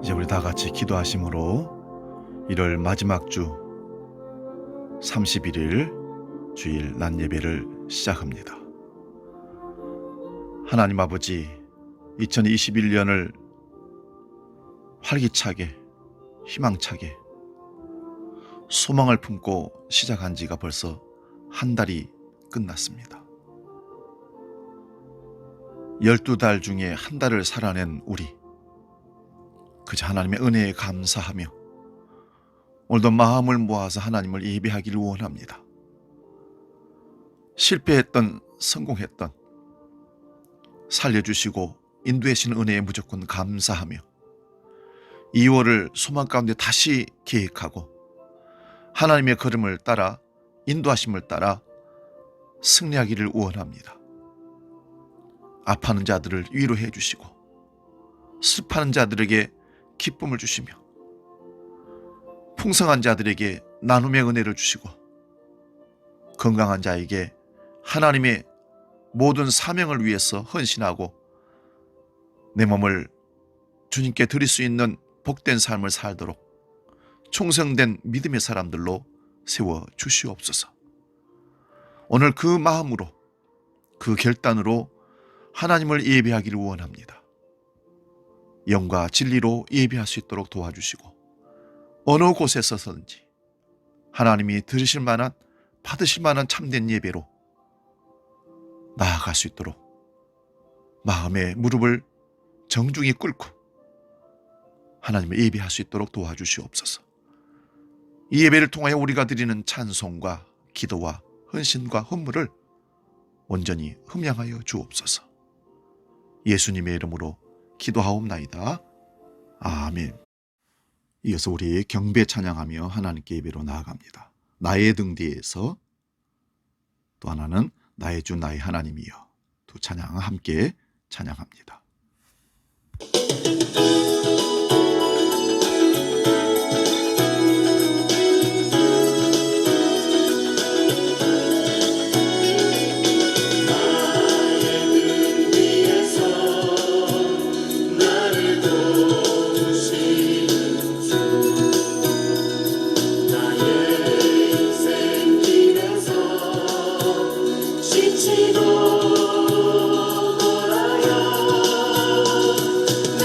이제 우리 다 같이 기도하심으로 1월 마지막 주 31일 주일 낮 예배를 시작합니다. 하나님 아버지, 2021년을 활기차게, 희망차게, 소망을 품고 시작한 지가 벌써 한 달이 끝났습니다. 12달 중에 한 달을 살아낸 우리, 그저 하나님의 은혜에 감사하며 오늘도 마음을 모아서 하나님을 예배하기를 원합니다. 실패했던, 성공했던, 살려주시고 인도해주신 은혜에 무조건 감사하며 2월을 소망 가운데 다시 계획하고 하나님의 걸음을 따라, 인도하심을 따라 승리하기를 원합니다. 아파하는 자들을 위로해 주시고 슬퍼하는 자들에게 기쁨을 주시며 풍성한 자들에게 나눔의 은혜를 주시고 건강한 자에게 하나님의 모든 사명을 위해서 헌신하고 내 몸을 주님께 드릴 수 있는 복된 삶을 살도록 충성된 믿음의 사람들로 세워 주시옵소서. 오늘 그 마음으로, 그 결단으로 하나님을 예배하기를 원합니다. 영과 진리로 예배할 수 있도록 도와주시고 어느 곳에 서든지 하나님이 들으실 만한, 받으실 만한 참된 예배로 나아갈 수 있도록 마음의 무릎을 정중히 꿇고 하나님을 예배할 수 있도록 도와주시옵소서. 이 예배를 통하여 우리가 드리는 찬송과 기도와 헌신과 헌물을 온전히 흠양하여 주옵소서. 예수님의 이름으로 기도하옵나이다. 아멘. 이어서 우리 경배 찬양하며 하나님께 예배로 나아갑니다. 나의 등 뒤에서, 또 하나는 나의 주 나의 하나님이여, 두 찬양 함께 찬양합니다. 지치고 돌아요 내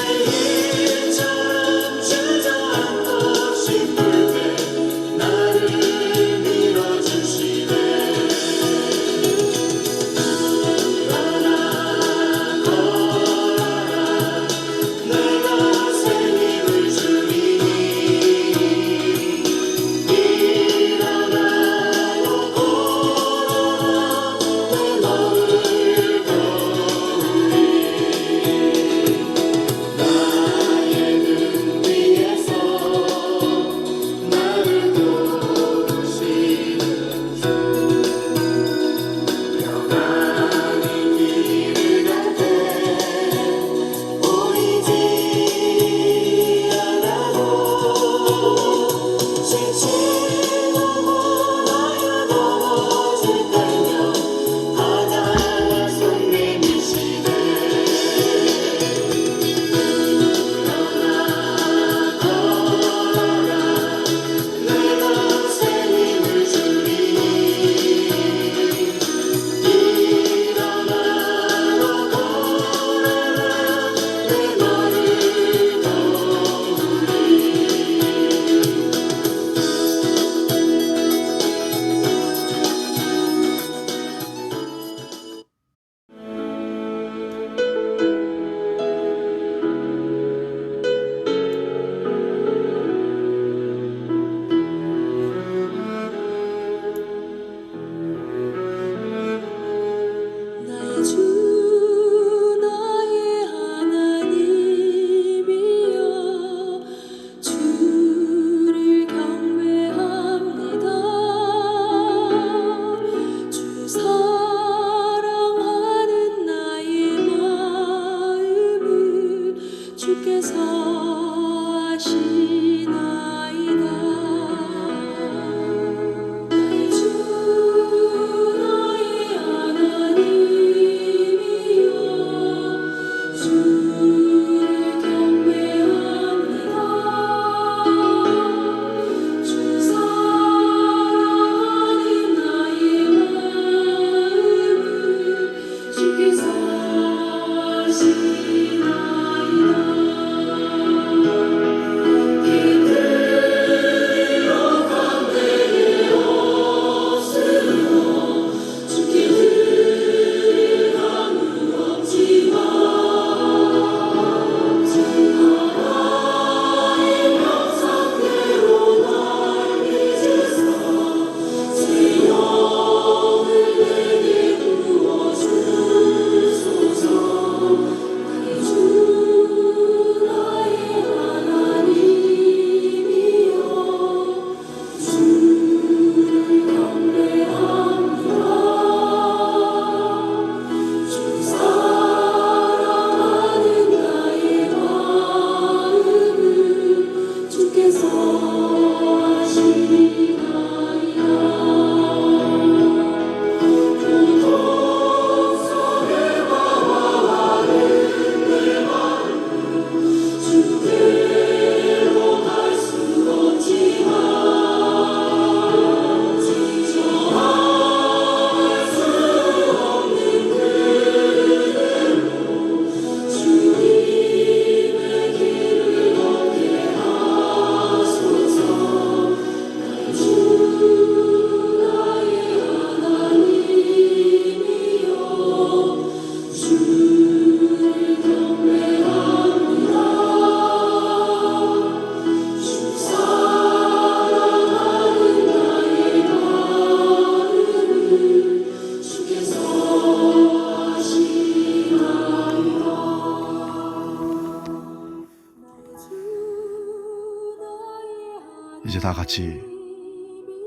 이제 다 같이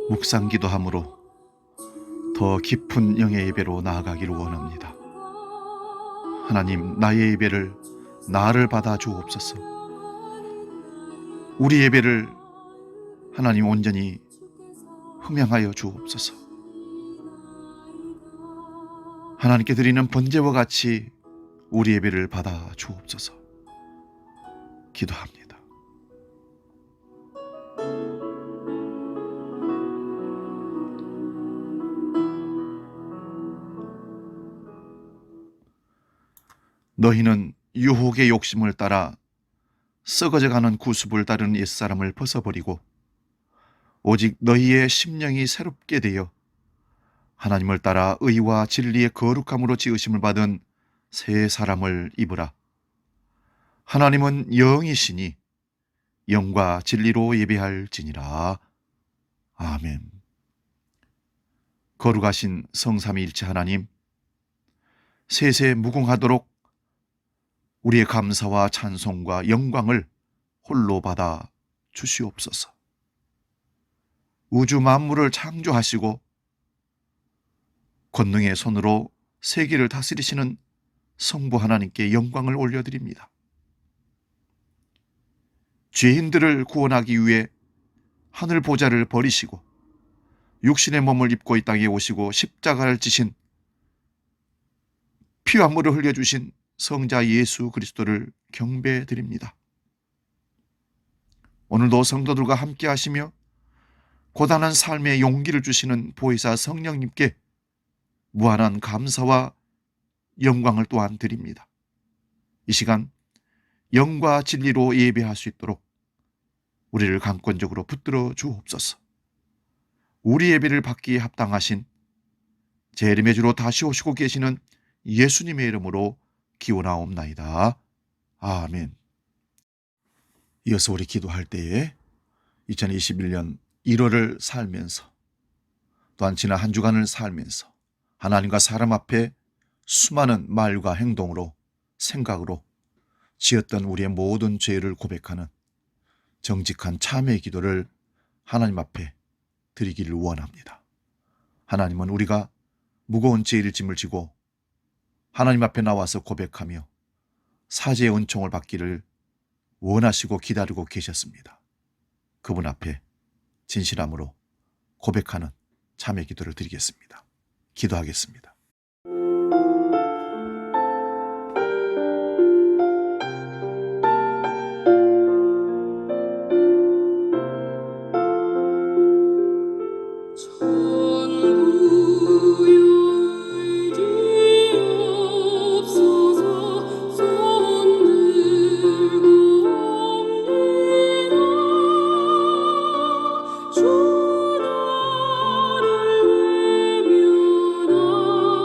묵상 기도함으로 더 깊은 영의 예배로 나아가기를 원합니다. 하나님, 나의 예배를 나를 받아 주옵소서. 우리 예배를 하나님 온전히 흠양하여 주옵소서. 하나님께 드리는 번제와 같이 우리 예배를 받아 주옵소서. 기도합니다. 너희는 유혹의 욕심을 따라 썩어져가는 구습을 따르는 옛사람을 벗어버리고 오직 너희의 심령이 새롭게 되어 하나님을 따라 의와 진리의 거룩함으로 지으심을 받은 새 사람을 입으라. 하나님은 영이시니 영과 진리로 예배할지니라. 아멘. 거룩하신 성삼위일체 하나님, 세세 무궁하도록 우리의 감사와 찬송과 영광을 홀로 받아 주시옵소서. 우주 만물을 창조하시고 권능의 손으로 세계를 다스리시는 성부 하나님께 영광을 올려드립니다. 죄인들을 구원하기 위해 하늘 보좌를 버리시고 육신의 몸을 입고 이 땅에 오시고 십자가를 지신 피와 물을 흘려주신 성자 예수 그리스도를 경배드립니다. 오늘도 성도들과 함께 하시며 고단한 삶의 용기를 주시는 보혜사 성령님께 무한한 감사와 영광을 또한 드립니다. 이 시간 영과 진리로 예배할 수 있도록 우리를 강권적으로 붙들어 주옵소서. 우리 예배를 받기에 합당하신 재림의 주로 다시 오시고 계시는 예수님의 이름으로 기원하옵나이다. 아멘. 이어서 우리 기도할 때에 2021년 1월을 살면서 또한 지난 한 주간을 살면서 하나님과 사람 앞에 수많은 말과 행동으로 생각으로 지었던 우리의 모든 죄를 고백하는 정직한 참회의 기도를 하나님 앞에 드리기를 원합니다. 하나님은 우리가 무거운 죄의 짐을 지고 하나님 앞에 나와서 고백하며 사죄의 은총을 받기를 원하시고 기다리고 계셨습니다. 그분 앞에 진실함으로 고백하는 참회 기도를 드리겠습니다. 기도하겠습니다. 주 나를 외면하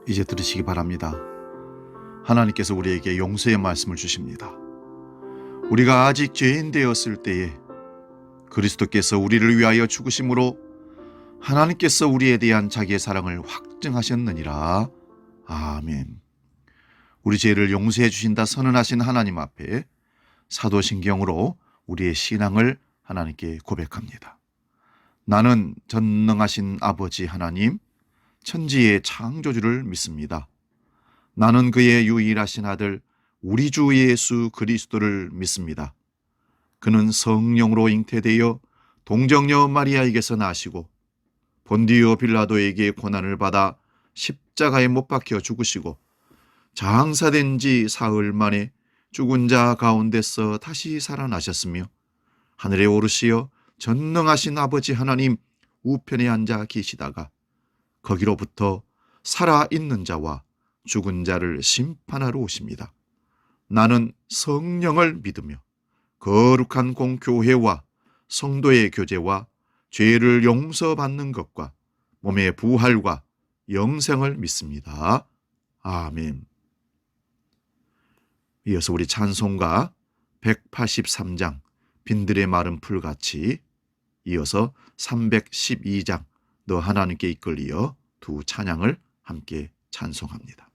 이제 들으시기 바랍니다. 하나님께서 우리에게 용서의 말씀을 주십니다. 우리가 아직 죄인 되었을 때에 그리스도께서 우리를 위하여 죽으심으로 하나님께서 우리에 대한 자기의 사랑을 확증하셨느니라. 아멘. 우리 죄를 용서해 주신다 선언하신 하나님 앞에 사도신경으로 우리의 신앙을 하나님께 고백합니다. 나는 전능하신 아버지 하나님, 천지의 창조주를 믿습니다. 나는 그의 유일하신 아들 우리 주 예수 그리스도를 믿습니다. 그는 성령으로 잉태되어 동정녀 마리아에게서 나시고 본디오 빌라도에게 고난을 받아 십자가에 못 박혀 죽으시고 장사된 지 사흘 만에 죽은 자 가운데서 다시 살아나셨으며 하늘에 오르시어 전능하신 아버지 하나님 우편에 앉아 계시다가 거기로부터 살아있는 자와 죽은 자를 심판하러 오십니다. 나는 성령을 믿으며 거룩한 공교회와 성도의 교제와 죄를 용서받는 것과 몸의 부활과 영생을 믿습니다. 아멘. 이어서 우리 찬송가 183장 빈들의 마른 풀같이, 이어서 312장 너 하나님께 이끌리어 두 찬양을 함께 찬송합니다.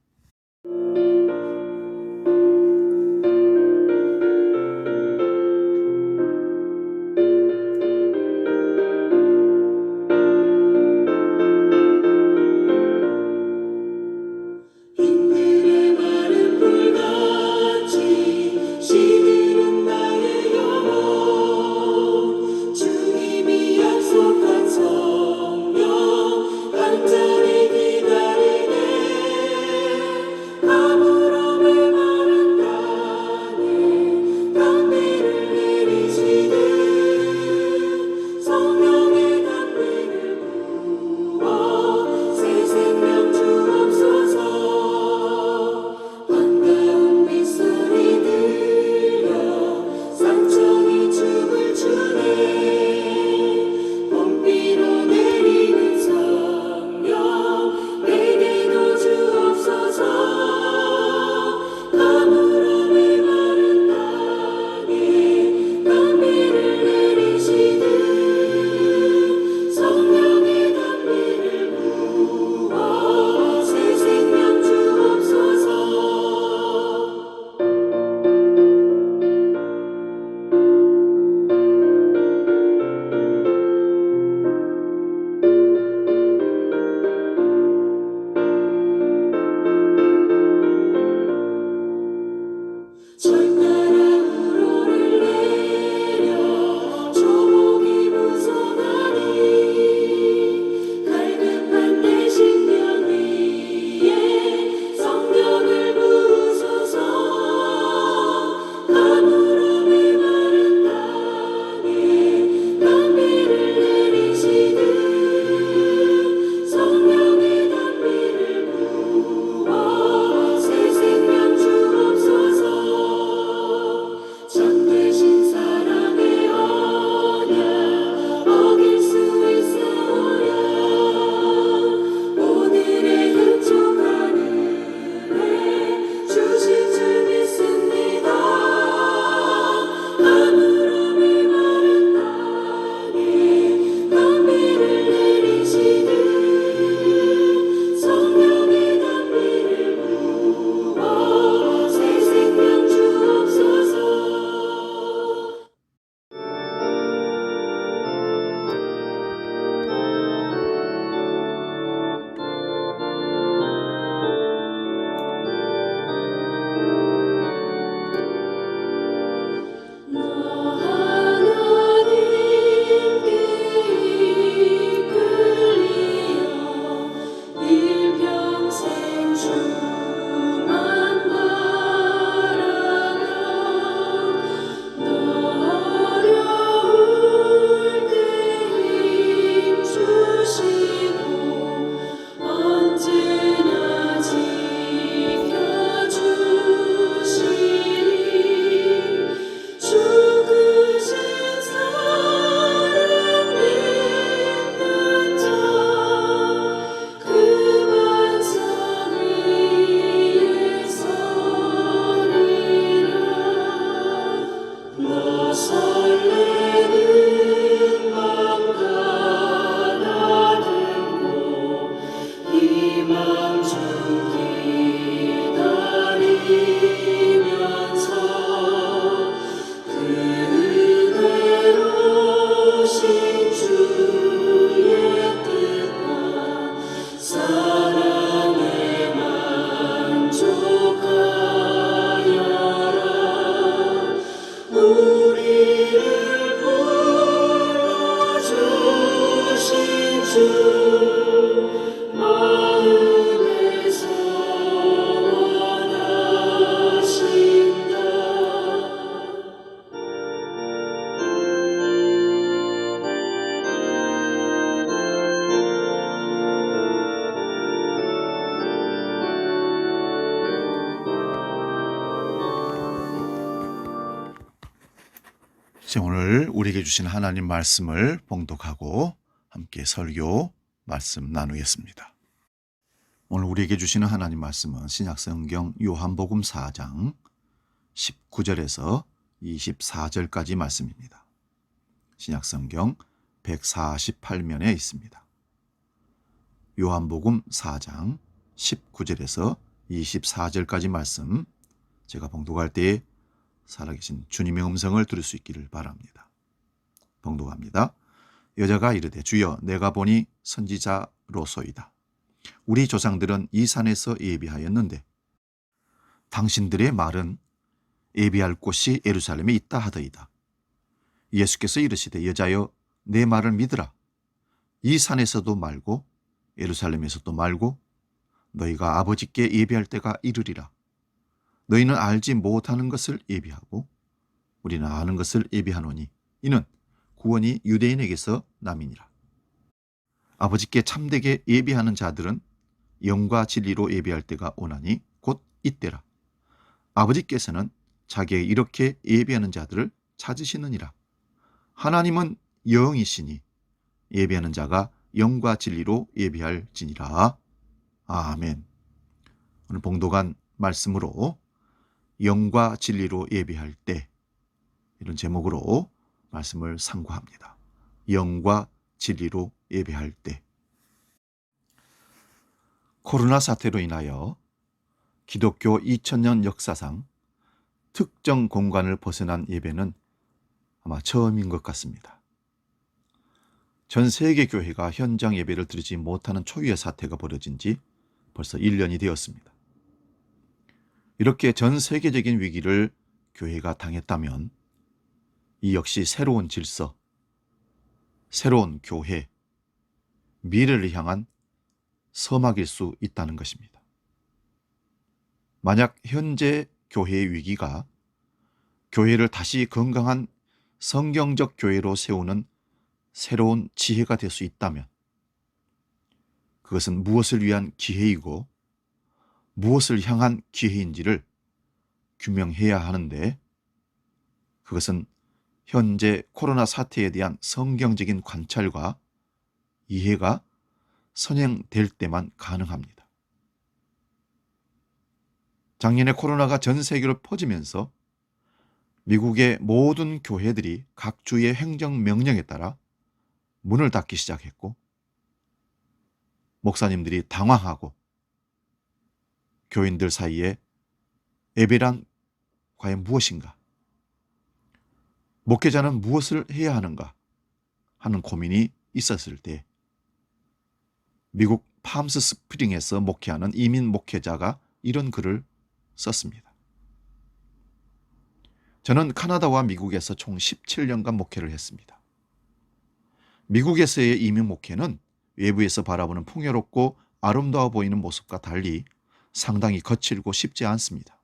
성령 한 잔이 기다리네. 이제 오늘 우리에게 주신 하나님 말씀을 봉독하고 함께 설교 말씀 나누겠습니다. 오늘 우리에게 주시는 하나님 말씀은 신약성경 요한복음 4장 19절에서 24절까지 말씀입니다. 신약성경 148면에 있습니다. 요한복음 4장 19절에서 24절까지 말씀, 제가 봉독할 때에 살아계신 주님의 음성을 들을 수 있기를 바랍니다. 봉독합니다. 여자가 이르되 주여 내가 보니 선지자로소이다. 우리 조상들은 이 산에서 예비하였는데 당신들의 말은 예비할 곳이 예루살렘에 있다 하더이다. 예수께서 이르시되 여자여 내 말을 믿으라. 이 산에서도 말고 예루살렘에서도 말고 너희가 아버지께 예비할 때가 이르리라. 너희는 알지 못하는 것을 예비하고 우리는 아는 것을 예비하노니 이는 구원이 유대인에게서 남이니라. 아버지께 참되게 예비하는 자들은 영과 진리로 예비할 때가 오나니 곧 이때라. 아버지께서는 자기에게 이렇게 예비하는 자들을 찾으시느니라. 하나님은 영이시니 예비하는 자가 영과 진리로 예비할지니라. 아멘. 오늘 봉독한 말씀으로 영과 진리로 예비할 때, 이런 제목으로 말씀을 상고합니다. 영과 진리로 예배할 때. 코로나 사태로 인하여 기독교 2000년 역사상 특정 공간을 벗어난 예배는 아마 처음인 것 같습니다. 전 세계 교회가 현장 예배를 드리지 못하는 초유의 사태가 벌어진 지 벌써 1년이 되었습니다. 이렇게 전 세계적인 위기를 교회가 당했다면 이 역시 새로운 질서, 새로운 교회, 미래를 향한 서막일 수 있다는 것입니다. 만약 현재 교회의 위기가 교회를 다시 건강한 성경적 교회로 세우는 새로운 지혜가 될 수 있다면 그것은 무엇을 위한 기회이고 무엇을 향한 기회인지를 규명해야 하는데, 그것은 현재 코로나 사태에 대한 성경적인 관찰과 이해가 선행될 때만 가능합니다. 작년에 코로나가 전 세계로 퍼지면서 미국의 모든 교회들이 각 주의 행정명령에 따라 문을 닫기 시작했고, 목사님들이 당황하고 교인들 사이에 예배란 과연 무엇인가? 목회자는 무엇을 해야 하는가? 하는 고민이 있었을 때 미국 팜스 스프링에서 목회하는 이민 목회자가 이런 글을 썼습니다. 저는 카나다와 미국에서 총 17년간 목회를 했습니다. 미국에서의 이민 목회는 외부에서 바라보는 풍요롭고 아름다워 보이는 모습과 달리 상당히 거칠고 쉽지 않습니다.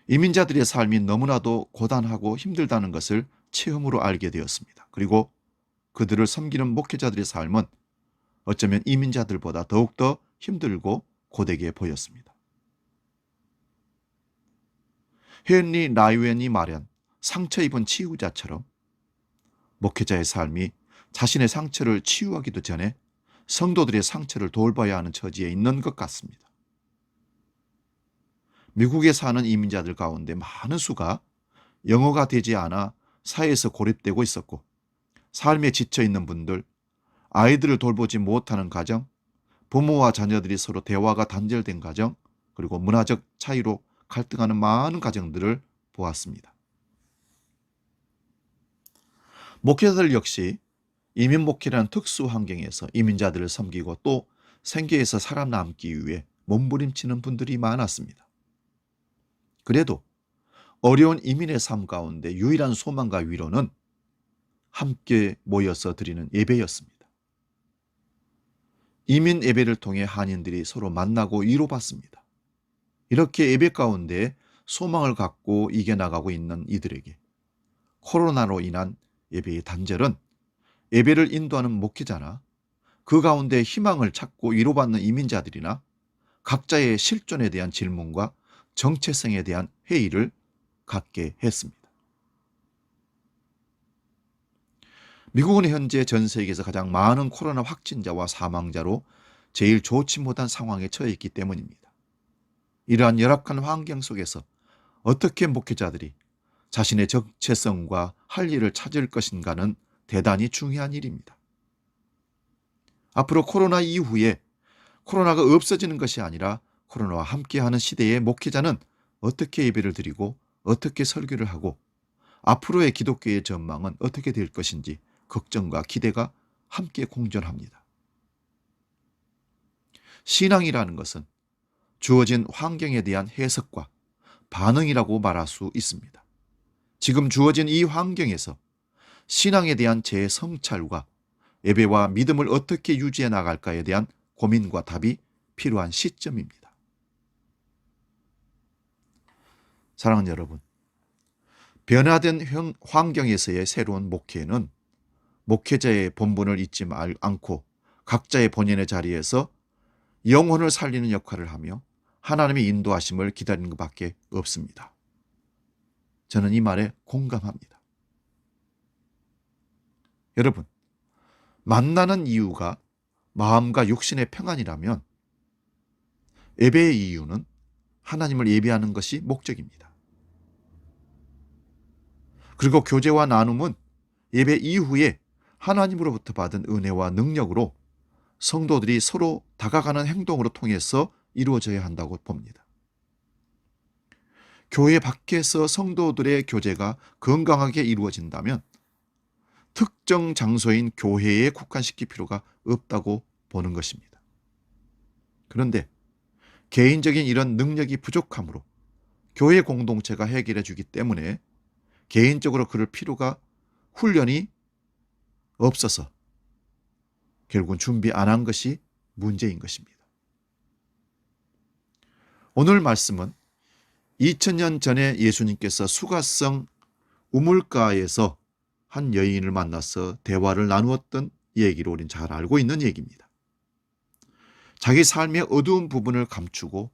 이민자들의 삶이 너무나도 고단하고 힘들다는 것을 체험으로 알게 되었습니다. 그리고 그들을 섬기는 목회자들의 삶은 어쩌면 이민자들보다 더욱더 힘들고 고되게 보였습니다. 헨리 라이웬이 말한 상처 입은 치유자처럼 목회자의 삶이 자신의 상처를 치유하기도 전에 성도들의 상처를 돌봐야 하는 처지에 있는 것 같습니다. 미국에 사는 이민자들 가운데 많은 수가 영어가 되지 않아 사회에서 고립되고 있었고, 삶에 지쳐있는 분들, 아이들을 돌보지 못하는 가정, 부모와 자녀들이 서로 대화가 단절된 가정, 그리고 문화적 차이로 갈등하는 많은 가정들을 보았습니다. 목회자들 역시 이민 목회라는 특수 환경에서 이민자들을 섬기고 또 생계에서 살아남기 위해 몸부림치는 분들이 많았습니다. 그래도 어려운 이민의 삶 가운데 유일한 소망과 위로는 함께 모여서 드리는 예배였습니다. 이민 예배를 통해 한인들이 서로 만나고 위로받습니다. 이렇게 예배 가운데 소망을 갖고 이겨나가고 있는 이들에게 코로나로 인한 예배의 단절은 예배를 인도하는 목회자나 그 가운데 희망을 찾고 위로받는 이민자들이나 각자의 실존에 대한 질문과 정체성에 대한 회의를 갖게 했습니다. 미국은 현재 전 세계에서 가장 많은 코로나 확진자와 사망자로 제일 좋지 못한 상황에 처해 있기 때문입니다. 이러한 열악한 환경 속에서 어떻게 목회자들이 자신의 정체성과 할 일을 찾을 것인가는 대단히 중요한 일입니다. 앞으로 코로나 이후에 코로나가 없어지는 것이 아니라 코로나와 함께하는 시대의 목회자는 어떻게 예배를 드리고 어떻게 설교를 하고 앞으로의 기독교의 전망은 어떻게 될 것인지 걱정과 기대가 함께 공존합니다. 신앙이라는 것은 주어진 환경에 대한 해석과 반응이라고 말할 수 있습니다. 지금 주어진 이 환경에서 신앙에 대한 재성찰과 예배와 믿음을 어떻게 유지해 나갈까에 대한 고민과 답이 필요한 시점입니다. 사랑하는 여러분, 변화된 환경에서의 새로운 목회는 목회자의 본분을 잊지 않고 각자의 본연의 자리에서 영혼을 살리는 역할을 하며 하나님의 인도하심을 기다리는 것밖에 없습니다. 저는 이 말에 공감합니다. 여러분, 만나는 이유가 마음과 육신의 평안이라면 예배의 이유는 하나님을 예배하는 것이 목적입니다. 그리고 교제와 나눔은 예배 이후에 하나님으로부터 받은 은혜와 능력으로 성도들이 서로 다가가는 행동으로 통해서 이루어져야 한다고 봅니다. 교회 밖에서 성도들의 교제가 건강하게 이루어진다면 특정 장소인 교회에 국한시킬 필요가 없다고 보는 것입니다. 그런데 개인적인 이런 능력이 부족하므로 교회 공동체가 해결해 주기 때문에 개인적으로 그럴 필요가 훈련이 없어서 결국은 준비 안 한 것이 문제인 것입니다. 오늘 말씀은 2000년 전에 예수님께서 수가성 우물가에서 한 여인을 만나서 대화를 나누었던 얘기로 우린 잘 알고 있는 얘기입니다. 자기 삶의 어두운 부분을 감추고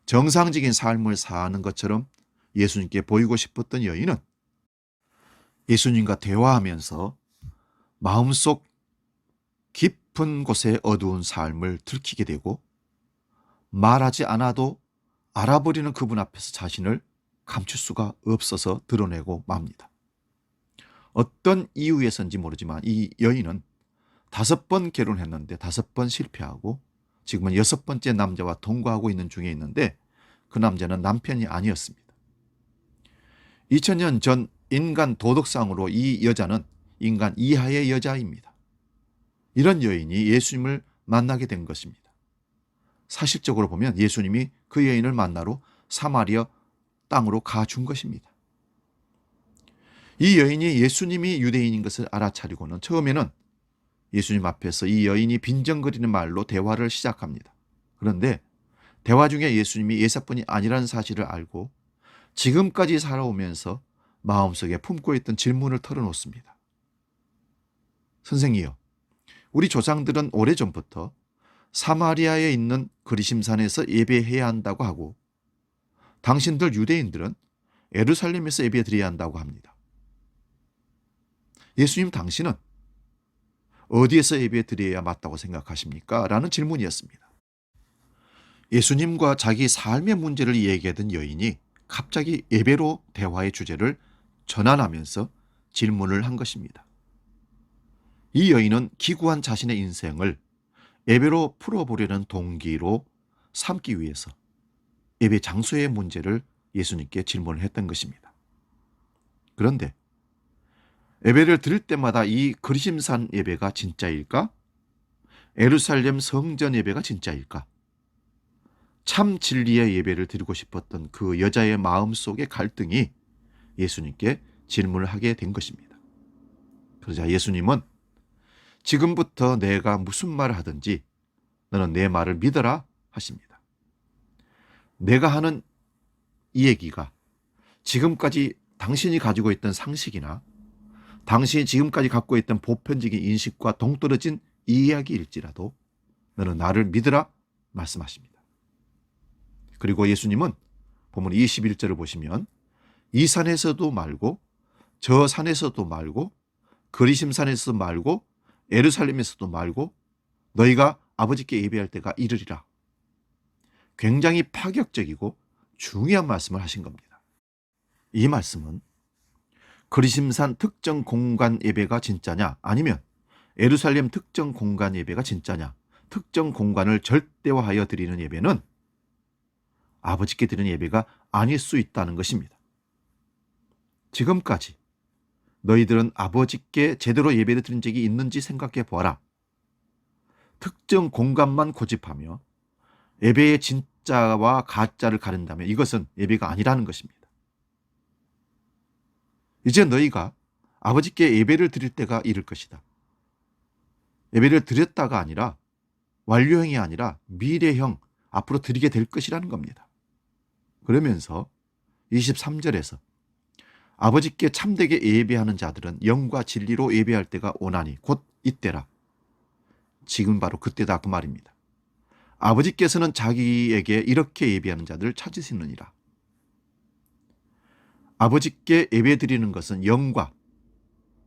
정상적인 삶을 사는 것처럼 예수님께 보이고 싶었던 여인은 예수님과 대화하면서 마음속 깊은 곳에 어두운 삶을 들키게 되고 말하지 않아도 알아버리는 그분 앞에서 자신을 감출 수가 없어서 드러내고 맙니다. 어떤 이유에서인지 모르지만 이 여인은 5번 결혼했는데 5번 실패하고 지금은 6번째 남자와 동거하고 있는 중에 있는데 그 남자는 남편이 아니었습니다. 2000년 전 인간 도덕상으로 이 여자는 인간 이하의 여자입니다. 이런 여인이 예수님을 만나게 된 것입니다. 사실적으로 보면 예수님이 그 여인을 만나러 사마리아 땅으로 가준 것입니다. 이 여인이 예수님이 유대인인 것을 알아차리고는 처음에는 예수님 앞에서 이 여인이 빈정거리는 말로 대화를 시작합니다. 그런데 대화 중에 예수님이 예사뿐이 아니라는 사실을 알고 지금까지 살아오면서 마음속에 품고 있던 질문을 털어놓습니다. 선생이요, 우리 조상들은 오래전부터 사마리아에 있는 그리심산에서 예배해야 한다고 하고 당신들 유대인들은 예루살렘에서 예배 드려야 한다고 합니다. 예수님, 당신은 어디에서 예배 드려야 맞다고 생각하십니까? 라는 질문이었습니다. 예수님과 자기 삶의 문제를 얘기하던 여인이 갑자기 예배로 대화의 주제를 전환하면서 질문을 한 것입니다. 이 여인은 기구한 자신의 인생을 예배로 풀어보려는 동기로 삼기 위해서 예배 장소의 문제를 예수님께 질문을 했던 것입니다. 그런데 예배를 드릴 때마다 이 그리심산 예배가 진짜일까? 예루살렘 성전 예배가 진짜일까? 참 진리의 예배를 드리고 싶었던 그 여자의 마음속의 갈등이 예수님께 질문을 하게 된 것입니다. 그러자 예수님은 지금부터 내가 무슨 말을 하든지 너는 내 말을 믿어라 하십니다. 내가 하는 이 얘기가 지금까지 당신이 가지고 있던 상식이나 당신이 지금까지 갖고 있던 보편적인 인식과 동떨어진 이야기일지라도 너는 나를 믿으라 말씀하십니다. 그리고 예수님은 본문 21절을 보시면 이 산에서도 말고 저 산에서도 말고 그리심산에서도 말고 예루살렘에서도 말고 너희가 아버지께 예배할 때가 이르리라. 굉장히 파격적이고 중요한 말씀을 하신 겁니다. 이 말씀은 그리심산 특정 공간 예배가 진짜냐, 아니면 예루살렘 특정 공간 예배가 진짜냐, 특정 공간을 절대화하여 드리는 예배는 아버지께 드리는 예배가 아닐 수 있다는 것입니다. 지금까지 너희들은 아버지께 제대로 예배를 드린 적이 있는지 생각해 보아라. 특정 공간만 고집하며 예배의 진짜와 가짜를 가른다면 이것은 예배가 아니라는 것입니다. 이제 너희가 아버지께 예배를 드릴 때가 이를 것이다. 예배를 드렸다가 아니라 완료형이 아니라 미래형, 앞으로 드리게 될 것이라는 겁니다. 그러면서 23절에서 아버지께 참되게 예배하는 자들은 영과 진리로 예배할 때가 오나니 곧 이때라. 지금 바로 그때다, 그 말입니다. 아버지께서는 자기에게 이렇게 예배하는 자들을 찾으시느니라. 아버지께 예배드리는 것은 영과,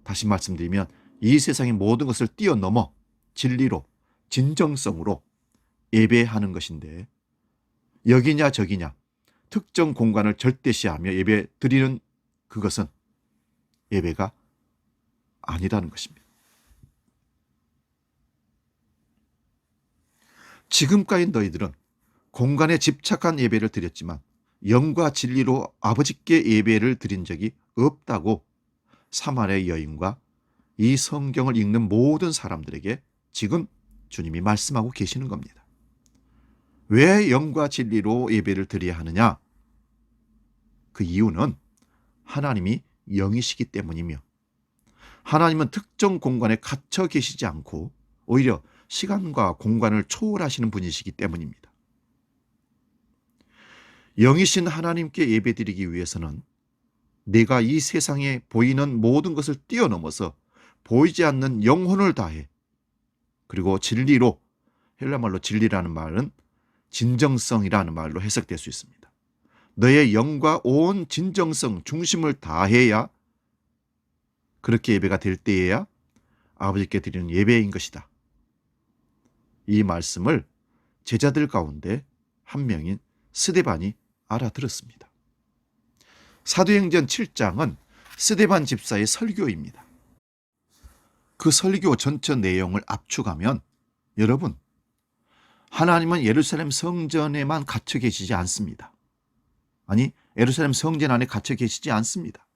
다시 말씀드리면 이 세상의 모든 것을 뛰어넘어 진리로, 진정성으로 예배하는 것인데, 여기냐 저기냐 특정 공간을 절대시하며 예배드리는 그것은 예배가 아니라는 것입니다. 지금까지 너희들은 공간에 집착한 예배를 드렸지만 영과 진리로 아버지께 예배를 드린 적이 없다고 사마리아 여인과 이 성경을 읽는 모든 사람들에게 지금 주님이 말씀하고 계시는 겁니다. 왜 영과 진리로 예배를 드려야 하느냐? 그 이유는 하나님이 영이시기 때문이며, 하나님은 특정 공간에 갇혀 계시지 않고 오히려 시간과 공간을 초월하시는 분이시기 때문입니다. 영이신 하나님께 예배드리기 위해서는 내가 이 세상에 보이는 모든 것을 뛰어넘어서 보이지 않는 영혼을 다해, 그리고 진리로, 헬라말로 진리라는 말은 진정성이라는 말로 해석될 수 있습니다. 너의 영과 온 진정성, 중심을 다해야, 그렇게 예배가 될 때에야 아버지께 드리는 예배인 것이다. 이 말씀을 제자들 가운데 한 명인 스데반이 알아들었습니다. 사도행전 7장은 스데반 집사의 설교입니다. 그 설교 전체 내용을 압축하면, 여러분, 하나님은 예루살렘 성전에만 갇혀 계시지 않습니다. 아니, 예루살렘 성전 안에 갇혀 계시지 않습니다.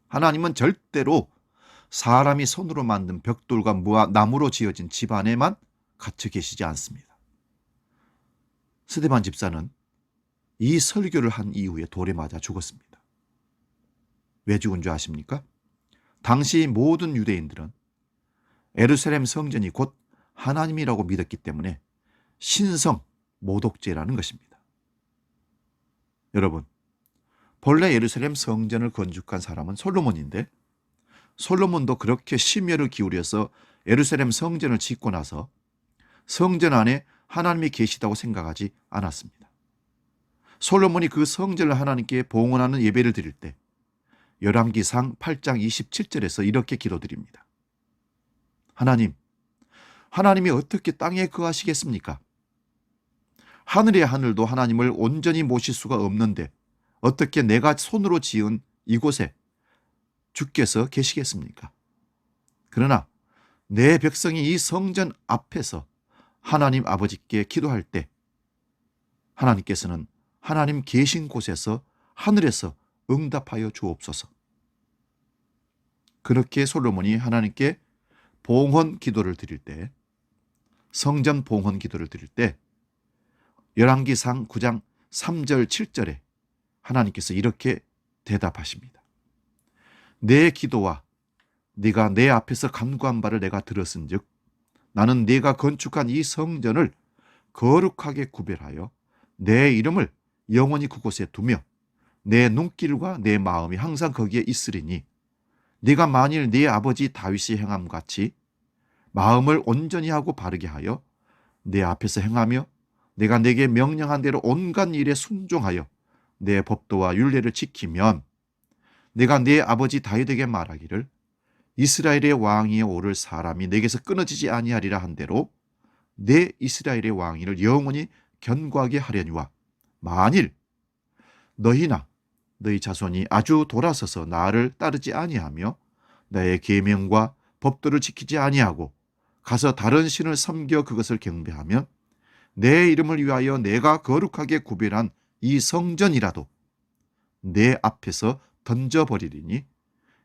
하나님은 절대로 사람이 손으로 만든 벽돌과 나무로 지어진 집 안에만 갇혀 계시지 않습니다. 스데반 집사는 이 설교를 한 이후에 돌에 맞아 죽었습니다. 왜 죽은 줄 아십니까? 당시 모든 유대인들은 예루살렘 성전이 곧 하나님이라고 믿었기 때문에 신성 모독죄라는 것입니다. 여러분, 본래 예루살렘 성전을 건축한 사람은 솔로몬인데, 솔로몬도 그렇게 심혈을 기울여서 예루살렘 성전을 짓고 나서 성전 안에 하나님이 계시다고 생각하지 않았습니다. 솔로몬이 그 성전을 하나님께 봉헌하는 예배를 드릴 때 열왕기상 8장 27절에서 이렇게 기도드립니다. 하나님이 어떻게 땅에 거하시겠습니까? 하늘의 하늘도 하나님을 온전히 모실 수가 없는데 어떻게 내가 손으로 지은 이곳에 주께서 계시겠습니까? 그러나 내 백성이 이 성전 앞에서 하나님 아버지께 기도할 때 하나님께서는 하나님 계신 곳에서 하늘에서 응답하여 주옵소서. 그렇게 솔로몬이 하나님께 봉헌 기도를 드릴 때, 성전 봉헌 기도를 드릴 때 열왕기상 9장 3절 7절에 하나님께서 이렇게 대답하십니다. 내 기도와 네가 내 앞에서 간구한 바를 내가 들었은즉 나는 네가 건축한 이 성전을 거룩하게 구별하여 내 이름을 영원히 그곳에 두며 내 눈길과 내 마음이 항상 거기에 있으리니 네가 만일 네 아버지 다윗이 행함 같이 마음을 온전히 하고 바르게 하여 내 앞에서 행하며 내가 네게 명령한 대로 온갖 일에 순종하여 내 법도와 율례를 지키면 내가 내 아버지 다윗에게 말하기를 이스라엘의 왕위에 오를 사람이 내게서 끊어지지 아니하리라 한 대로 내 이스라엘의 왕위를 영원히 견고하게 하려니와 만일 너희나 너희 자손이 아주 돌아서서 나를 따르지 아니하며 나의 계명과 법도를 지키지 아니하고 가서 다른 신을 섬겨 그것을 경배하면 내 이름을 위하여 내가 거룩하게 구별한 이 성전이라도 내 앞에서 던져버리리니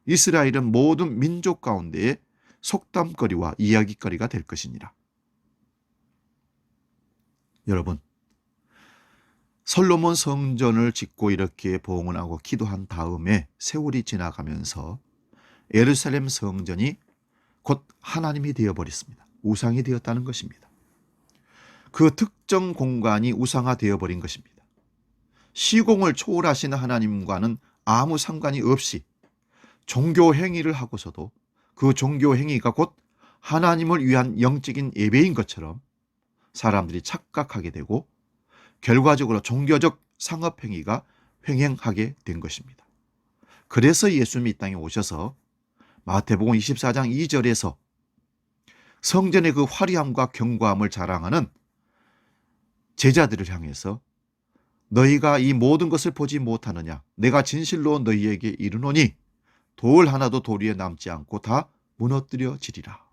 이스라엘은 모든 민족 가운데에 속담거리와 이야기거리가 될 것이니라. 여러분, 솔로몬 성전을 짓고 이렇게 봉헌하고 기도한 다음에 세월이 지나가면서 예루살렘 성전이 곧 하나님이 되어버렸습니다. 우상이 되었다는 것입니다. 그 특정 공간이 우상화되어 버린 것입니다. 시공을 초월하신 하나님과는 아무 상관이 없이 종교 행위를 하고서도 그 종교 행위가 곧 하나님을 위한 영적인 예배인 것처럼 사람들이 착각하게 되고 결과적으로 종교적 상업 행위가 횡행하게 된 것입니다. 그래서 예수님이 이 땅에 오셔서 마태복음 24장 2절에서 성전의 그 화려함과 견고함을 자랑하는 제자들을 향해서 너희가 이 모든 것을 보지 못하느냐? 내가 진실로 너희에게 이르노니 돌 하나도 돌 위에 남지 않고 다 무너뜨려지리라.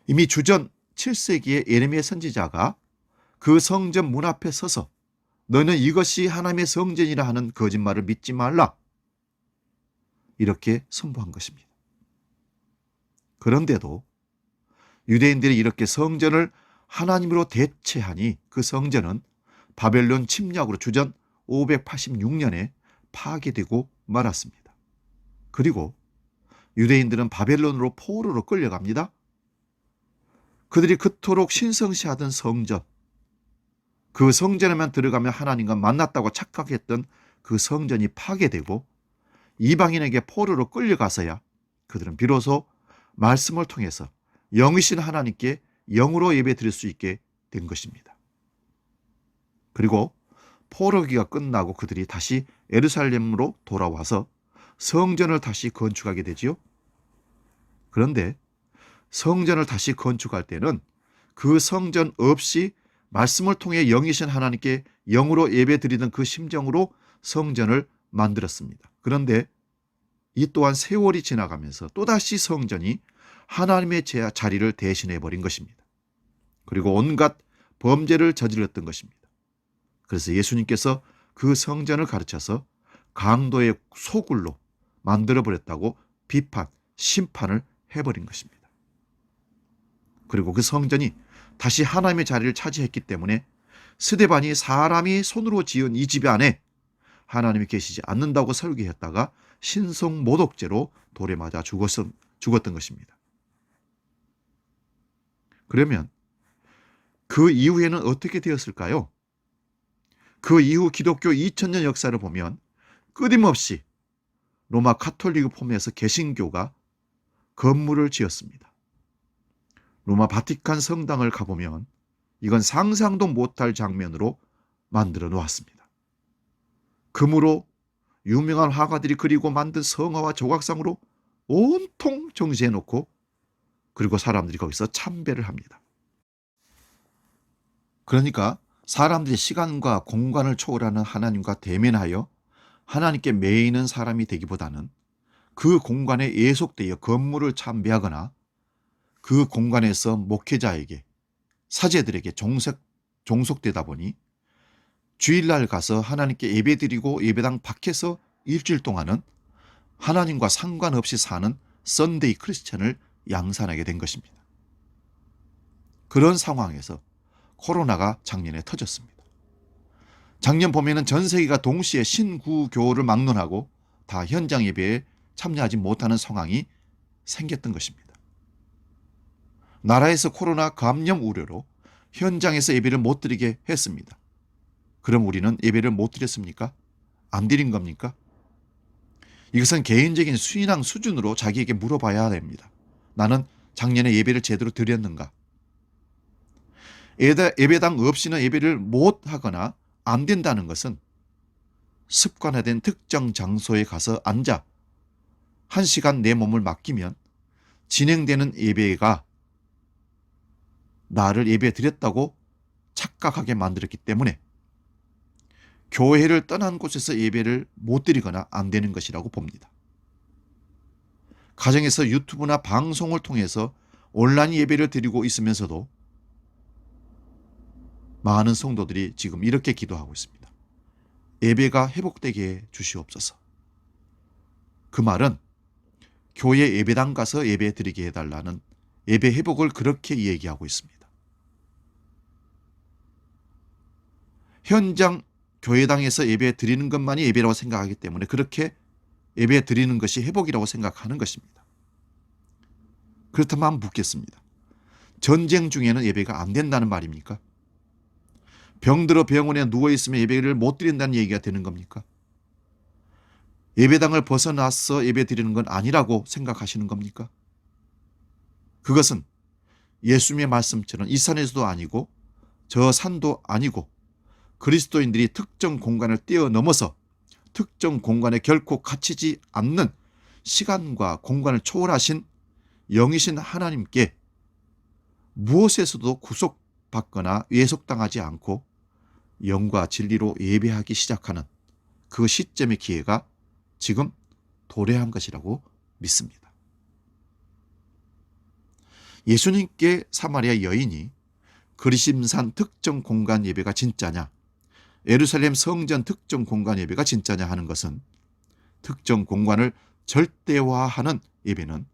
이미 주전 7세기의 예레미야 선지자가 그 성전 문 앞에 서서 너는 이것이 하나님의 성전이라 하는 거짓말을 믿지 말라. 이렇게 선포한 것입니다. 그런데도 유대인들이 이렇게 성전을 하나님으로 대체하니 그 성전은 바벨론 침략으로 주전 586년에 파괴되고 말았습니다. 그리고 유대인들은 바벨론으로 포로로 끌려갑니다. 그들이 그토록 신성시하던 성전, 그 성전에만 들어가면 하나님과 만났다고 착각했던 그 성전이 파괴되고 이방인에게 포로로 끌려가서야 그들은 비로소 말씀을 통해서 영이신 하나님께 영으로 예배드릴 수 있게 된 것입니다. 그리고 포로기가 끝나고 그들이 다시 예루살렘으로 돌아와서 성전을 다시 건축하게 되지요. 그런데 성전을 다시 건축할 때는 그 성전 없이 말씀을 통해 영이신 하나님께 영으로 예배드리던 그 심정으로 성전을 만들었습니다. 그런데 이 또한 세월이 지나가면서 또다시 성전이 하나님의 자리를 대신해 버린 것입니다. 그리고 온갖 범죄를 저질렀던 것입니다. 그래서 예수님께서 그 성전을 가르쳐서 강도의 소굴로 만들어버렸다고 비판, 심판을 해버린 것입니다. 그리고 그 성전이 다시 하나님의 자리를 차지했기 때문에 스데반이 사람이 손으로 지은 이 집 안에 하나님이 계시지 않는다고 설교했다가 신성모독죄로 돌에 맞아 죽었던 것입니다. 그러면 그 이후에는 어떻게 되었을까요? 그 이후 기독교 2000년 역사를 보면 끊임없이 로마 카톨릭을 포함해서 개신교가 건물을 지었습니다. 로마 바티칸 성당을 가보면 이건 상상도 못할 장면으로 만들어 놓았습니다. 금으로 유명한 화가들이 그리고 만든 성화와 조각상으로 온통 정지해 놓고 그리고 사람들이 거기서 참배를 합니다. 그러니까 사람들이 시간과 공간을 초월하는 하나님과 대면하여 하나님께 매이는 사람이 되기보다는 그 공간에 예속되어 건물을 참배하거나 그 공간에서 목회자에게 사제들에게 종속되다 보니 주일날 가서 하나님께 예배드리고 예배당 밖에서 일주일 동안은 하나님과 상관없이 사는 썬데이 크리스천을 양산하게 된 것입니다. 그런 상황에서 코로나가 작년에 터졌습니다. 작년 봄에는 전 세계가 동시에 신구교를 막론하고 다 현장 예배에 참여하지 못하는 상황이 생겼던 것입니다. 나라에서 코로나 감염 우려로 현장에서 예배를 못 드리게 했습니다. 그럼 우리는 예배를 못 드렸습니까? 안 드린 겁니까? 이것은 개인적인 신앙 수준으로 자기에게 물어봐야 됩니다. 나는 작년에 예배를 제대로 드렸는가? 예배당 없이는 예배를 못 하거나 안 된다는 것은 습관화된 특정 장소에 가서 앉아 1시간 내 몸을 맡기면 진행되는 예배가 나를 예배 드렸다고 착각하게 만들었기 때문에 교회를 떠난 곳에서 예배를 못 드리거나 안 되는 것이라고 봅니다. 가정에서 유튜브나 방송을 통해서 온라인 예배를 드리고 있으면서도 많은 성도들이 지금 이렇게 기도하고 있습니다. 예배가 회복되게 해 주시옵소서. 그 말은 교회 예배당 가서 예배 드리게 해달라는 예배 회복을 그렇게 얘기하고 있습니다. 현장 교회당에서 예배 드리는 것만이 예배라고 생각하기 때문에 그렇게 예배 드리는 것이 회복이라고 생각하는 것입니다. 그렇다면 묻겠습니다. 전쟁 중에는 예배가 안 된다는 말입니까? 병들어 병원에 누워있으면 예배를 못 드린다는 얘기가 되는 겁니까? 예배당을 벗어나서 예배 드리는 건 아니라고 생각하시는 겁니까? 그것은 예수님의 말씀처럼 이 산에서도 아니고 저 산도 아니고 그리스도인들이 특정 공간을 뛰어넘어서 특정 공간에 결코 갇히지 않는 시간과 공간을 초월하신 영이신 하나님께 무엇에서도 구속받거나 예속당하지 않고 영과 진리로 예배하기 시작하는 그 시점의 기회가 지금 도래한 것이라고 믿습니다. 예수님께 사마리아 여인이 그리심산 특정 공간 예배가 진짜냐, 예루살렘 성전 특정 공간 예배가 진짜냐 하는 것은 특정 공간을 절대화하는 예배는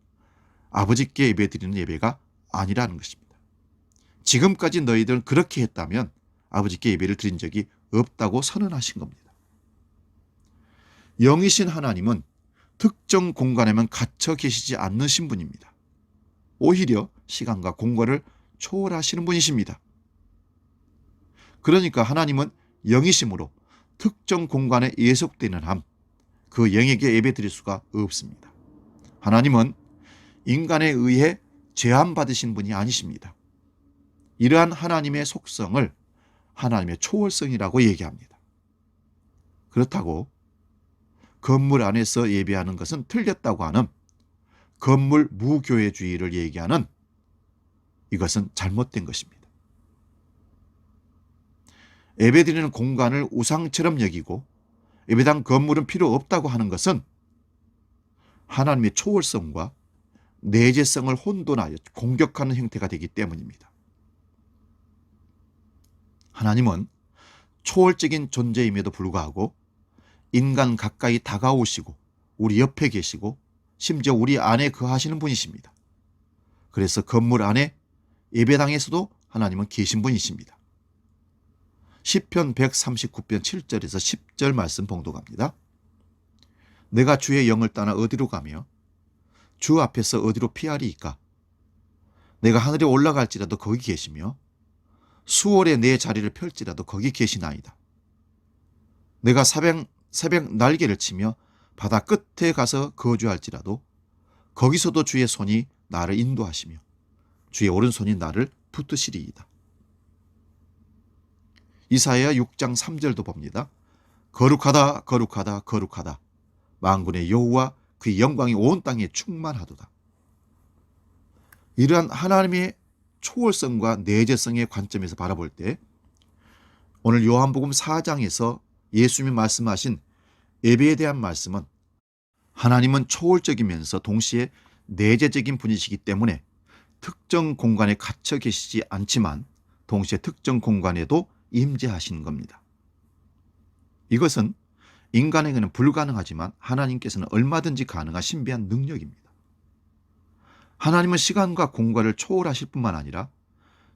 아버지께 예배드리는 예배가 아니라는 것입니다. 지금까지 너희들은 그렇게 했다면 아버지께 예배를 드린 적이 없다고 선언하신 겁니다. 영이신 하나님은 특정 공간에만 갇혀 계시지 않으신 분입니다. 오히려 시간과 공간을 초월하시는 분이십니다. 그러니까 하나님은 영이심으로 특정 공간에 예속되는 한 그 영에게 예배드릴 수가 없습니다. 하나님은 인간에 의해 제한받으신 분이 아니십니다. 이러한 하나님의 속성을 하나님의 초월성이라고 얘기합니다. 그렇다고 건물 안에서 예배하는 것은 틀렸다고 하는 건물 무교회주의를 얘기하는 이것은 잘못된 것입니다. 예배드리는 공간을 우상처럼 여기고 예배당 건물은 필요 없다고 하는 것은 하나님의 초월성과 내재성을 혼돈하여 공격하는 형태가 되기 때문입니다. 하나님은 초월적인 존재임에도 불구하고 인간 가까이 다가오시고 우리 옆에 계시고 심지어 우리 안에 거하시는 분이십니다. 그래서 건물 안에 예배당에서도 하나님은 계신 분이십니다. 시편 139편 7절에서 10절 말씀 봉독합니다. 내가 주의 영을 떠나 어디로 가며 주 앞에서 어디로 피하리이까? 내가 하늘에 올라갈지라도 거기 계시며 수월에 내 자리를 펼지라도 거기 계시나이다. 내가 새벽 날개를 치며 바다 끝에 가서 거주할지라도 거기서도 주의 손이 나를 인도하시며 주의 오른손이 나를 붙드시리이다. 이사야 6장 3절도 봅니다. 거룩하다 거룩하다 거룩하다 만군의 여호와 그의 영광이 온 땅에 충만하도다. 이러한 하나님의 초월성과 내재성의 관점에서 바라볼 때 오늘 요한복음 4장에서 예수님이 말씀하신 예배에 대한 말씀은 하나님은 초월적이면서 동시에 내재적인 분이시기 때문에 특정 공간에 갇혀 계시지 않지만 동시에 특정 공간에도 임재하시는 겁니다. 이것은 인간에게는 불가능하지만 하나님께서는 얼마든지 가능한 신비한 능력입니다. 하나님은 시간과 공간을 초월하실 뿐만 아니라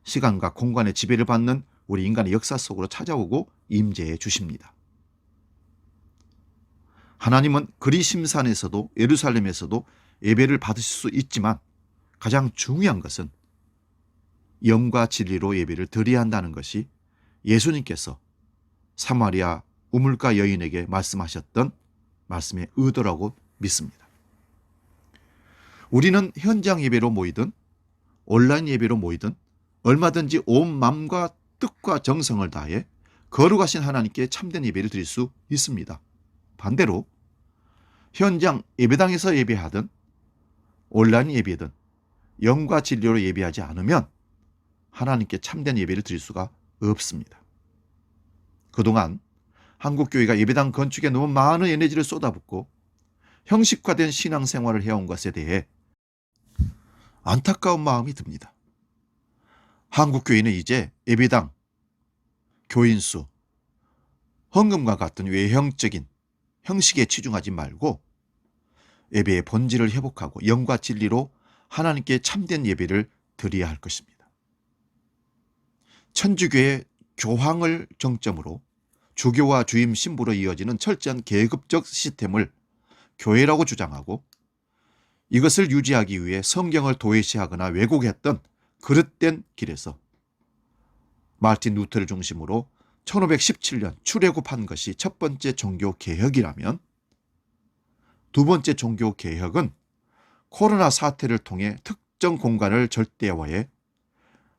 시간과 공간의 지배를 받는 우리 인간의 역사 속으로 찾아오고 임재해 주십니다. 하나님은 그리심산에서도 예루살렘에서도 예배를 받으실 수 있지만 가장 중요한 것은 영과 진리로 예배를 드려야 한다는 것이 예수님께서 사마리아 우물가 여인에게 말씀하셨던 말씀의 의도라고 믿습니다. 우리는 현장 예배로 모이든 온라인 예배로 모이든 얼마든지 온 마음과 뜻과 정성을 다해 거룩하신 하나님께 참된 예배를 드릴 수 있습니다. 반대로 현장 예배당에서 예배하든 온라인 예배든 영과 진리로 예배하지 않으면 하나님께 참된 예배를 드릴 수가 없습니다. 그동안 한국교회가 예배당 건축에 너무 많은 에너지를 쏟아붓고 형식화된 신앙생활을 해온 것에 대해 안타까운 마음이 듭니다. 한국교회는 이제 예배당, 교인수, 헌금과 같은 외형적인 형식에 치중하지 말고 예배의 본질을 회복하고 영과 진리로 하나님께 참된 예배를 드려야 할 것입니다. 천주교의 교황을 정점으로 주교와 주임 신부로 이어지는 철저한 계급적 시스템을 교회라고 주장하고 이것을 유지하기 위해 성경을 도외시하거나 왜곡했던 그릇된 길에서 마르틴 루터를 중심으로 1517년 출애굽한 것이 첫 번째 종교 개혁이라면 두 번째 종교 개혁은 코로나 사태를 통해 특정 공간을 절대화해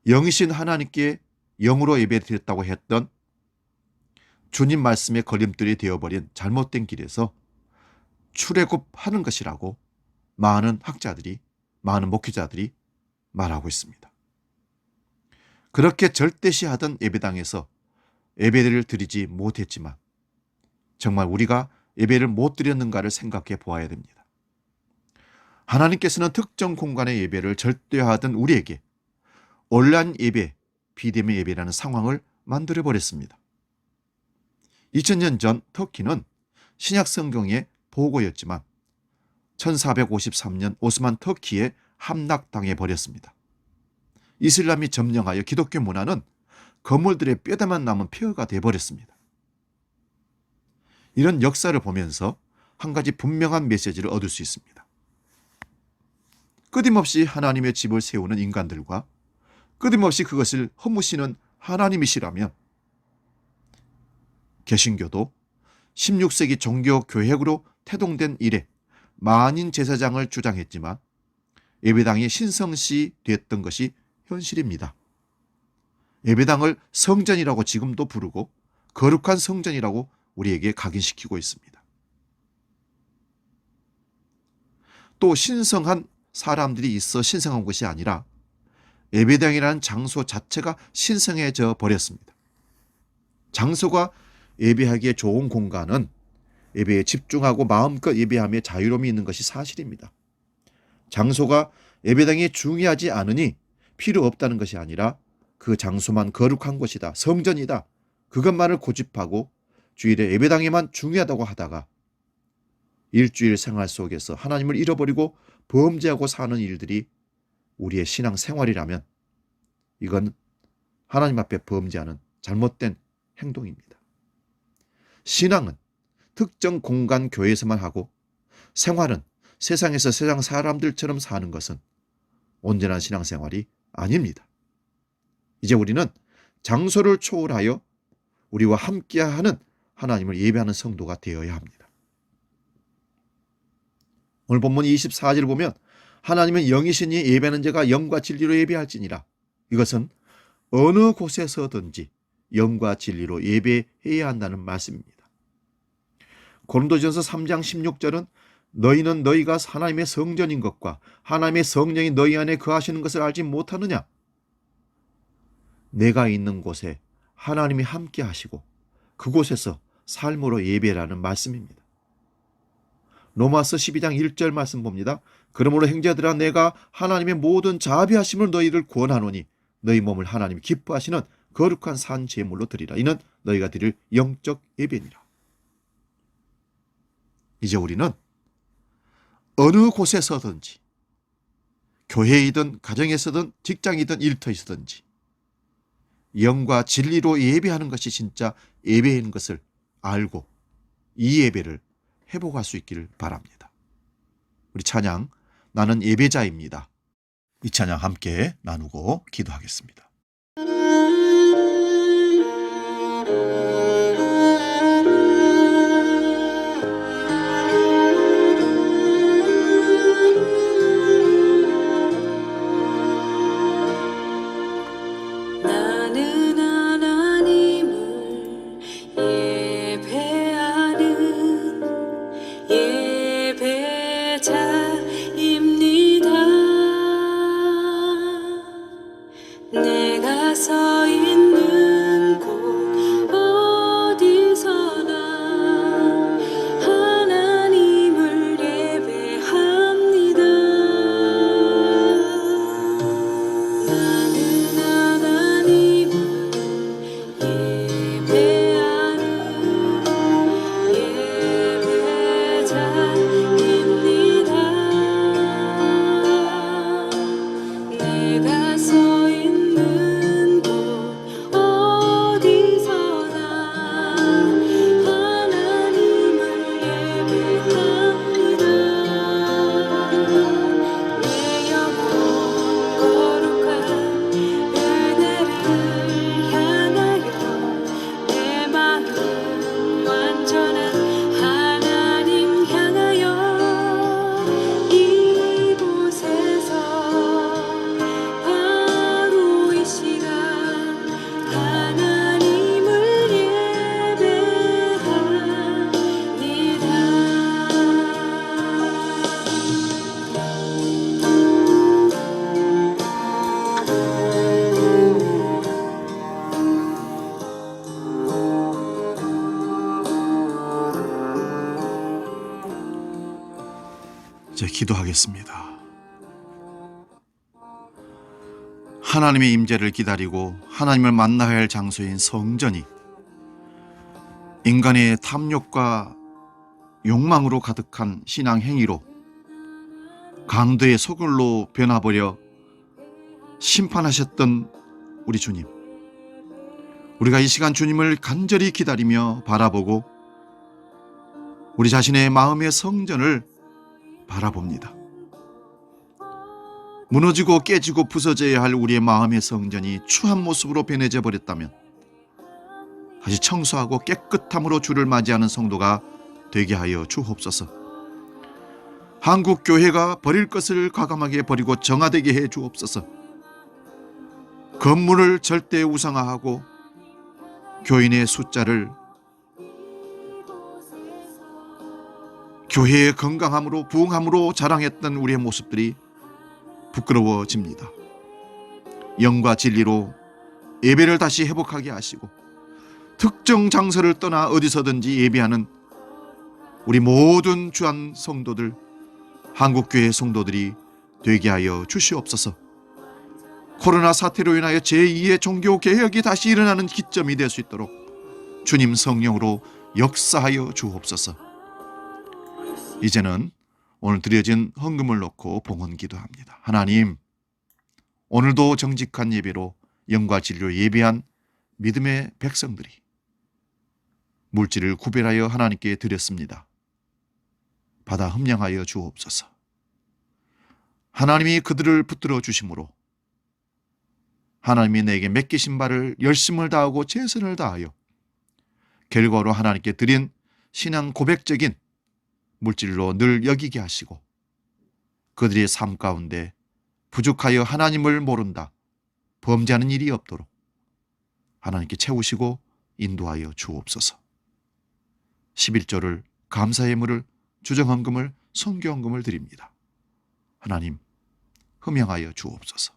영이신 하나님께 영으로 예배드렸다고 했던 주님 말씀의 걸림돌이 되어버린 잘못된 길에서 출애굽하는 것이라고 많은 학자들이, 많은 목회자들이 말하고 있습니다. 그렇게 절대시하던 예배당에서 예배를 드리지 못했지만 정말 우리가 예배를 못 드렸는가를 생각해 보아야 됩니다. 하나님께서는 특정 공간의 예배를 절대화하던 우리에게 온라인 예배, 비대면 예배라는 상황을 만들어버렸습니다. 2000년 전 터키는 신약 성경의 보고였지만 1453년 오스만 터키에 함락당해 버렸습니다. 이슬람이 점령하여 기독교 문화는 건물들의 뼈다만 남은 폐허가 되어버렸습니다. 이런 역사를 보면서 한 가지 분명한 메시지를 얻을 수 있습니다. 끊임없이 하나님의 집을 세우는 인간들과 끊임없이 그것을 허무시는 하나님이시라면 개신교도 16세기 종교교획으로 태동된 이래 만인 제사장을 주장했지만 예배당이 신성시 됐던 것이 현실입니다. 예배당을 성전이라고 지금도 부르고 거룩한 성전이라고 우리에게 각인시키고 있습니다. 또 신성한 사람들이 있어 신성한 것이 아니라 예배당이라는 장소 자체가 신성해져 버렸습니다. 장소가 예배하기에 좋은 공간은 예배에 집중하고 마음껏 예배하며 자유로움이 있는 것이 사실입니다. 장소가 예배당이 중요하지 않으니 필요 없다는 것이 아니라 그 장소만 거룩한 곳이다, 성전이다, 그것만을 고집하고 주일에 예배당에만 중요하다고 하다가 일주일 생활 속에서 하나님을 잃어버리고 범죄하고 사는 일들이 우리의 신앙 생활이라면 이건 하나님 앞에 범죄하는 잘못된 행동입니다. 신앙은 특정 공간 교회에서만 하고 생활은 세상에서 세상 사람들처럼 사는 것은 온전한 신앙생활이 아닙니다. 이제 우리는 장소를 초월하여 우리와 함께하는 하나님을 예배하는 성도가 되어야 합니다. 오늘 본문 24절 보면 하나님은 영이시니 예배하는 자가 영과 진리로 예배할지니라. 이것은 어느 곳에서든지 영과 진리로 예배해야 한다는 말씀입니다. 고린도전서 3장 16절은 너희는 너희가 하나님의 성전인 것과 하나님의 성령이 너희 안에 거하시는 것을 알지 못하느냐? 내가 있는 곳에 하나님이 함께 하시고 그곳에서 삶으로 예배라는 말씀입니다. 로마서 12장 1절 말씀 봅니다. 그러므로 형제들아 내가 하나님의 모든 자비하심을 너희를 구원하노니 너희 몸을 하나님이 기뻐하시는 거룩한 산 제물로 드리라. 이는 너희가 드릴 영적 예배니라. 이제 우리는 어느 곳에서든지 교회이든 가정에서든 직장이든 일터에서든지 영과 진리로 예배하는 것이 진짜 예배인 것을 알고 이 예배를 회복할 수 있기를 바랍니다. 우리 찬양 나는 예배자입니다. 이 찬양 함께 나누고 기도하겠습니다. 나는 하나님을 예배하는 내가 서 있는 곳 어디서나 하나님을 예배합니다. 나는 하나님을 예배하는 예배자입니다. 내가 서 있는 곳 어디서나 하나님을 예배합니다. 내 영혼 거룩한 은혜를 향하여 내 마음 완전한 하나님 향하여 이곳에서 바로 이 시간 하나님을 이제 기도하겠습니다. 하나님의 임재를 기다리고 하나님을 만나야 할 장소인 성전이 인간의 탐욕과 욕망으로 가득한 신앙 행위로 강도의 소굴로 변화버려 심판하셨던 우리 주님, 우리가 이 시간 주님을 간절히 기다리며 바라보고 우리 자신의 마음의 성전을 바라봅니다. 무너지고 깨지고 부서져야 할 우리의 마음의 성전이 추한 모습으로 변해져 버렸다면 다시 청소하고 깨끗함으로 주를 맞이하는 성도가 되게 하여 주옵소서. 한국 교회가 버릴 것을 과감하게 버리고 정화되게 해 주옵소서. 건물을 절대 우상화하고 교인의 숫자를 교회의 건강함으로 부흥함으로 자랑했던 우리의 모습들이 부끄러워집니다. 영과 진리로 예배를 다시 회복하게 하시고 특정 장소를 떠나 어디서든지 예배하는 우리 모든 주한 성도들, 한국교회 성도들이 되게 하여 주시옵소서. 코로나 사태로 인하여 제2의 종교개혁이 다시 일어나는 기점이 될 수 있도록 주님 성령으로 역사하여 주옵소서. 이제는 오늘 드려진 헌금을 놓고 봉헌 기도합니다. 하나님, 오늘도 정직한 예배로 영과 진리로 예배한 믿음의 백성들이 물질을 구별하여 하나님께 드렸습니다. 받아 흠량하여 주옵소서. 하나님이 그들을 붙들어 주심으로 하나님이 내게 맡기신 바를 열심을 다하고 최선을 다하여 결과로 하나님께 드린 신앙 고백적인 물질로 늘 여기게 하시고 그들의 삶 가운데 부족하여 하나님을 모른다, 범죄하는 일이 없도록 하나님께 채우시고 인도하여 주옵소서. 11조를 감사의 예물을 주정헌금을 선교헌금을 드립니다. 하나님 흠양하여 주옵소서.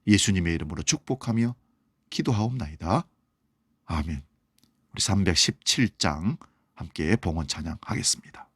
예수님의 이름으로 축복하며 기도하옵나이다. 아멘. 우리 317장 함께 봉헌 찬양하겠습니다.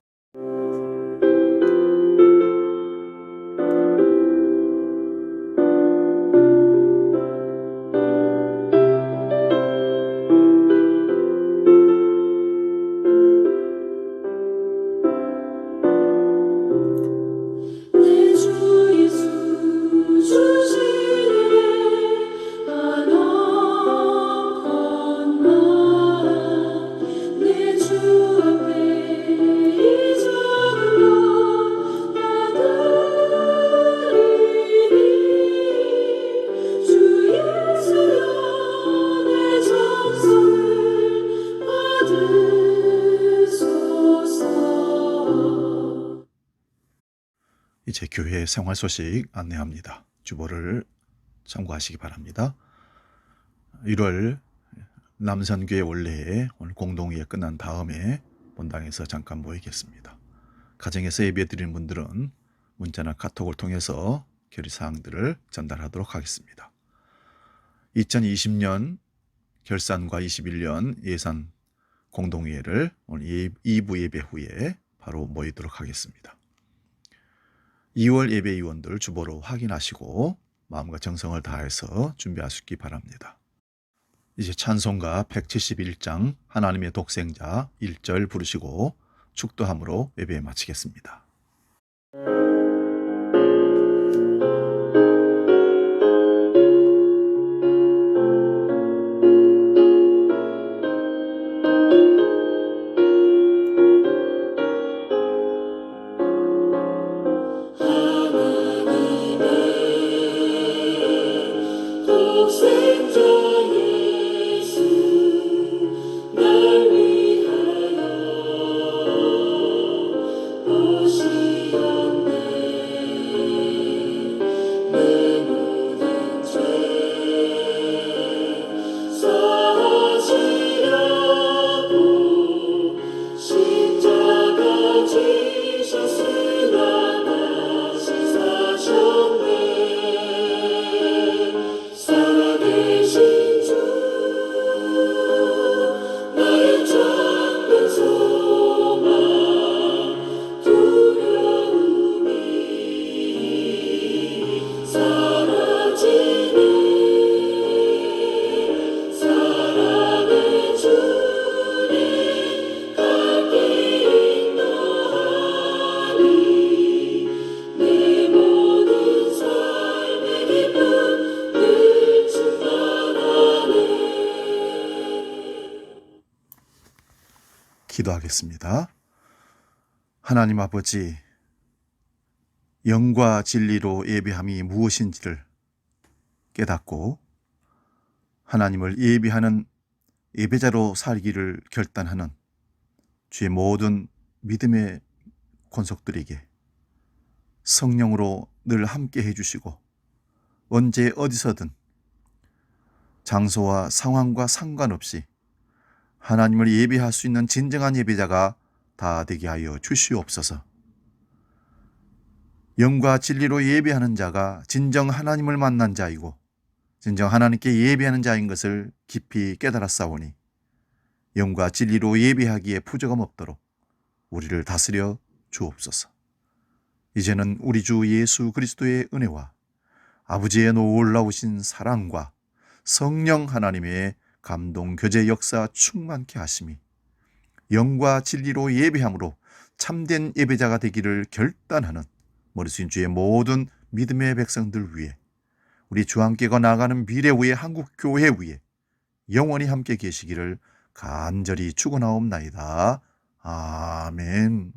이제 교회 생활 소식 안내합니다. 주보를 참고하시기 바랍니다. 1월 남산교회 원래에 오늘 공동회의 끝난 다음에 본당에서 잠깐 모이겠습니다. 가정에서 예배드리는 분들은 문자나 카톡을 통해서 결의사항들을 전달하도록 하겠습니다. 2020년 결산과 21년 예산 공동회의를 오늘 2부 예배 후에 바로 모이도록 하겠습니다. 2월 예배위원들 주보로 확인하시고 마음과 정성을 다해서 준비하시기 바랍니다. 이제 찬송가 171장 하나님의 독생자 1절 부르시고 축도함으로 예배 마치겠습니다. 독생자 예수 날 위하여 오시었네. 내 모든 죄 사하시려고 십자가 지셨으나 다시 사셨네. 살아계신 주 나의 참된 소망 두려움이 사라지네. 사랑의 주님 갈 길 인도하니 내 모든 삶의 기쁨 늘 충만하네. 기도하겠습니다. 하나님 아버지, 영과 진리로 예배함이 무엇인지를 깨닫고 하나님을 예배하는 예배자로 살기를 결단하는 주의 모든 믿음의 권속들에게 성령으로 늘 함께 해주시고 언제 어디서든 장소와 상황과 상관없이 하나님을 예배할 수 있는 진정한 예배자가 다 되게 하여 주시옵소서. 영과 진리로 예배하는 자가 진정 하나님을 만난 자이고 진정 하나님께 예배하는 자인 것을 깊이 깨달았사오니 영과 진리로 예배하기에 부족함 없도록 우리를 다스려 주옵소서. 이제는 우리 주 예수 그리스도의 은혜와 아버지의 놀라우신 사랑과 성령 하나님의 감동 교제 역사 충만케 하심이 영과 진리로 예배함으로 참된 예배자가 되기를 결단하는 머리 숙인 주의 모든 믿음의 백성들 위해 우리 주와 함께 나아가는 미래 위에 한국 교회 위에 영원히 함께 계시기를 간절히 축원하옵나이다. 아멘.